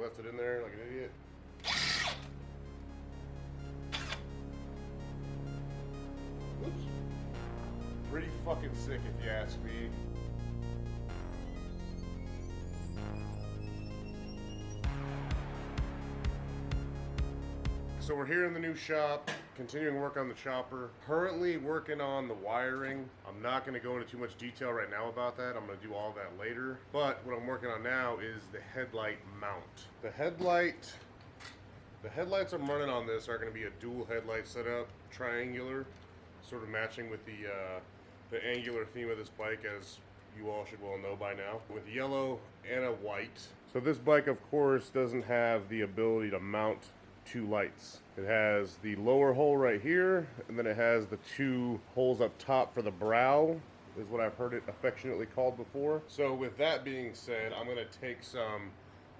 left it in there like an idiot. Oops. Pretty fucking sick if you ask me. So we're here in the new shop, continuing work on the chopper. Currently working on the wiring. I'm not going to go into too much detail right now about that. I'm going to do all that later. But what I'm working on now is the headlight mount. The headlights I'm running on this are going to be a dual headlight setup, triangular, sort of matching with the angular theme of this bike, as you all should well know by now, with yellow and a white. So this bike, of course, doesn't have the ability to mount two lights. It has the lower hole right here, and then it has the two holes up top for the brow, is what I've heard it affectionately called before. So with that being said, I'm going to take some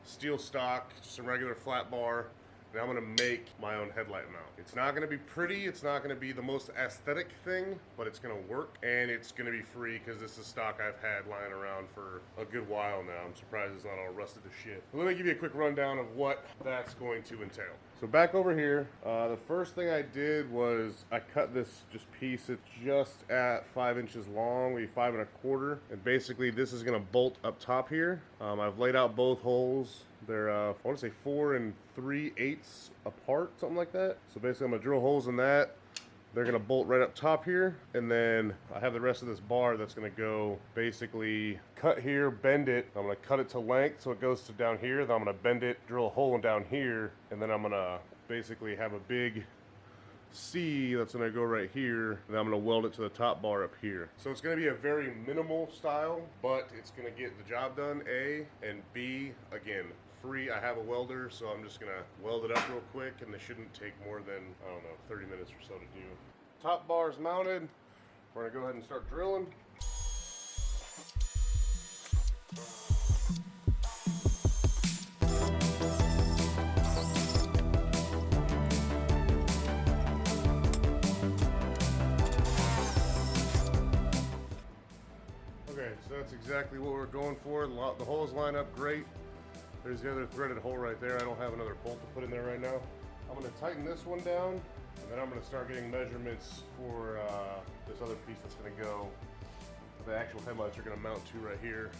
steel stock, some regular flat bar, and I'm going to make my own headlight mount. It's not going to be pretty, it's not going to be the most aesthetic thing, but it's going to work, and it's going to be free because this is stock I've had lying around for a good while now. I'm surprised it's not all rusted to shit. But let me give you a quick rundown of what that's going to entail. So back over here, the first thing I did was I cut this piece. It's just at 5 inches long, maybe 5 1/4. And basically this is gonna bolt up top here. I've laid out both holes. They're, I want to say 4 3/8 apart, something like that. So basically I'm gonna drill holes in that. They're gonna bolt right up top here, and then I have the rest of this bar that's gonna go basically cut here, bend it. I'm gonna cut it to length so it goes to down here. Then I'm gonna bend it, drill a hole in down here, and then I'm gonna basically have a big C that's gonna go right here, and then I'm gonna weld it to the top bar up here. So it's gonna be a very minimal style, but it's gonna get the job done, A, and B, again, free. I have a welder, so I'm just gonna weld it up real quick, and this shouldn't take more than, I don't know, 30 minutes or so to do. Top bar is mounted. We're gonna go ahead and start drilling. Okay, so that's exactly what we're going for. The holes line up great. There's the other threaded hole right there. I don't have another bolt to put in there right now. I'm gonna tighten this one down, and then I'm gonna start getting measurements for this other piece that's gonna go. The actual headlights are gonna mount to right here.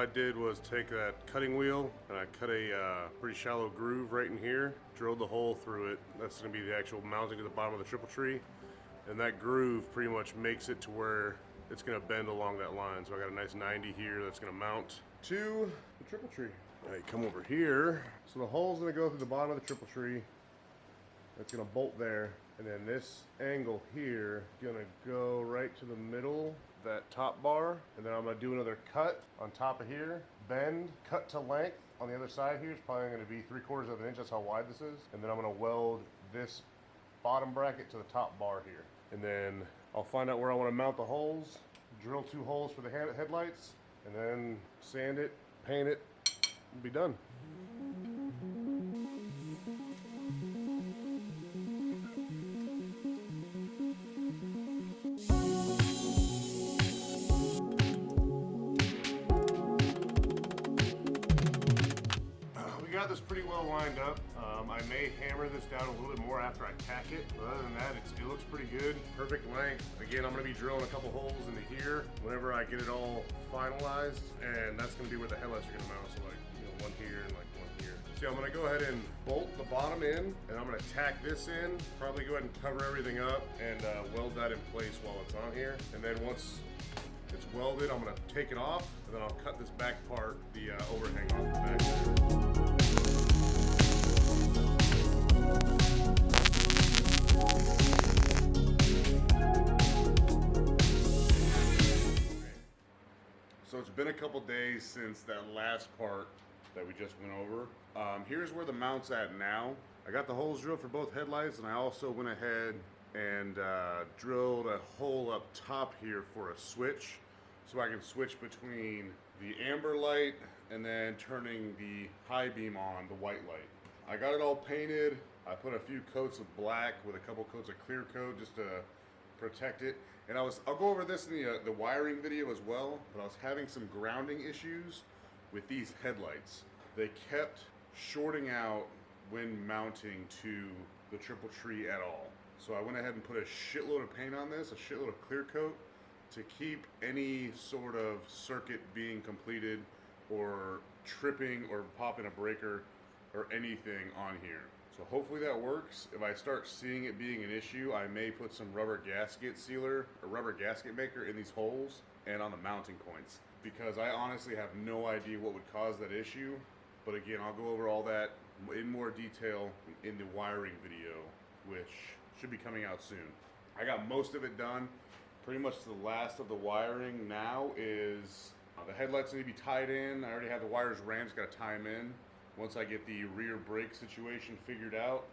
I did was take that cutting wheel and I cut a pretty shallow groove right in here, drilled the hole through it. That's going to be the actual mounting to the bottom of the triple tree, and that groove pretty much makes it to where it's going to bend along that line. So I got a nice 90 here that's going to mount to the triple tree. All right, come over here. So the hole's going to go through the bottom of the triple tree. It's going to bolt there, and then this angle here is going to go right to the middle, that top bar, and then I'm going to do another cut on top of here, bend, cut to length on the other side here. It's probably going to be 3/4 of an inch. That's how wide this is. And then I'm going to weld this bottom bracket to the top bar here. And then I'll find out where I want to mount the holes, drill 2 holes for the headlights, and then sand it, paint it, and be done. Got this pretty well lined up. I may hammer this down a little bit more after I tack it, but other than that, it looks pretty good. Perfect length. Again, I'm going to be drilling a couple holes into here whenever I get it all finalized, and that's going to be where the headlights are going to mount. So like, one here and like one here. So I'm going to go ahead and bolt the bottom in, and I'm going to tack this in, probably go ahead and cover everything up and weld that in place while it's on here. And then once it's welded, I'm going to take it off, and then I'll cut this back part, the overhang off the back. days since that last part that we just went over. Here's where the mount's at now. I got the holes drilled for both headlights, and I also went ahead and drilled a hole up top here for a switch, so I can switch between the amber light and then turning the high beam on, the white light. I got it all painted. I put a few coats of black with a couple coats of clear coat just to protect it. And I'll go over this in the wiring video as well, but I was having some grounding issues with these headlights. They kept shorting out when mounting to the triple tree at all. So I went ahead and put a shitload of paint on this, a shitload of clear coat, to keep any sort of circuit being completed or tripping or popping a breaker or anything on here. So hopefully that works. If I start seeing it being an issue, I may put some rubber gasket sealer or rubber gasket maker in these holes and on the mounting points, because I honestly have no idea what would cause that issue. But again, I'll go over all that in more detail in the wiring video, which should be coming out soon. I got most of it done. Pretty much the last of the wiring now is the headlights need to be tied in. I already have the wires ran, just got to tie them in. Once I get the rear brake situation figured out,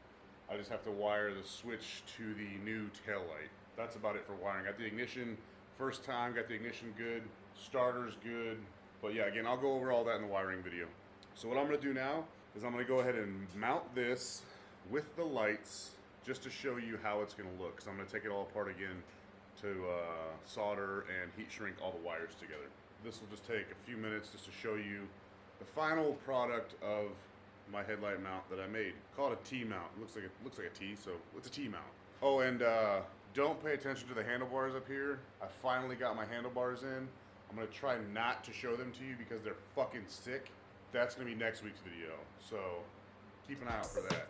I just have to wire the switch to the new tail light. That's about it for wiring. Got the ignition first time, got the ignition good, starter's good. But yeah, again, I'll go over all that in the wiring video. So what I'm gonna do now is I'm gonna go ahead and mount this with the lights just to show you how it's gonna look. Because I'm gonna take it all apart again to solder and heat shrink all the wires together. This will just take a few minutes just to show you the final product of my headlight mount that I made. Call it a T-mount. Looks like a T, so it's a T-mount. Oh, and don't pay attention to the handlebars up here. I finally got my handlebars in. I'm gonna try not to show them to you because they're fucking sick. That's gonna be next week's video, so keep an eye out for that.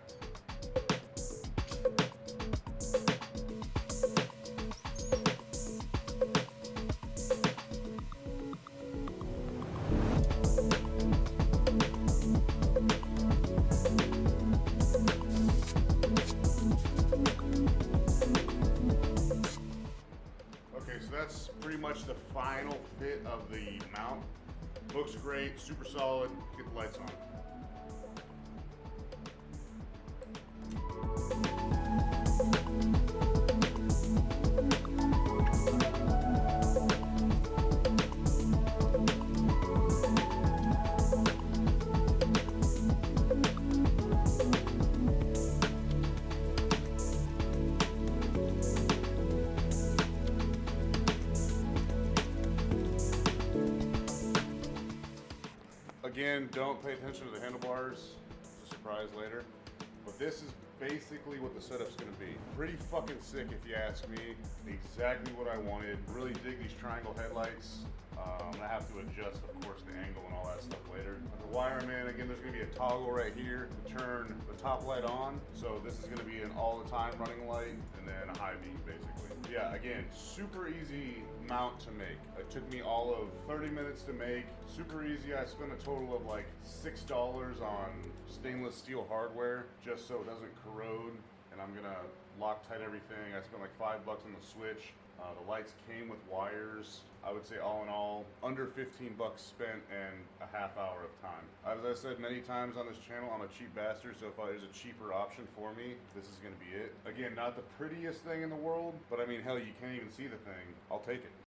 That's pretty much the final fit of the mount. Looks great, super solid. Get the lights on. Again, don't pay attention to the handlebars. It's a surprise later. But this is basically what the setup's gonna be. Pretty fucking sick if you ask me. Exactly what I wanted. Really dig these triangle headlights. I'm gonna have to adjust, of course, the angle and all that stuff later. The wiring, man, again, there's gonna be a toggle right here to turn the top light on. So this is gonna be an all the time running light and then a high beam, basically. Yeah, again, super easy mount to make. It took me all of 30 minutes to make. Super easy. I spent a total of like $6 on stainless steel hardware just so it doesn't corrode. And I'm gonna Loctite everything. I spent like $5 on the switch. The lights came with wires. I would say all in all, under 15 bucks spent and a half hour of time. As I said many times on this channel, I'm a cheap bastard, so if there's a cheaper option for me, this is gonna be it. Again, not the prettiest thing in the world, but I mean, hell, you can't even see the thing. I'll take it.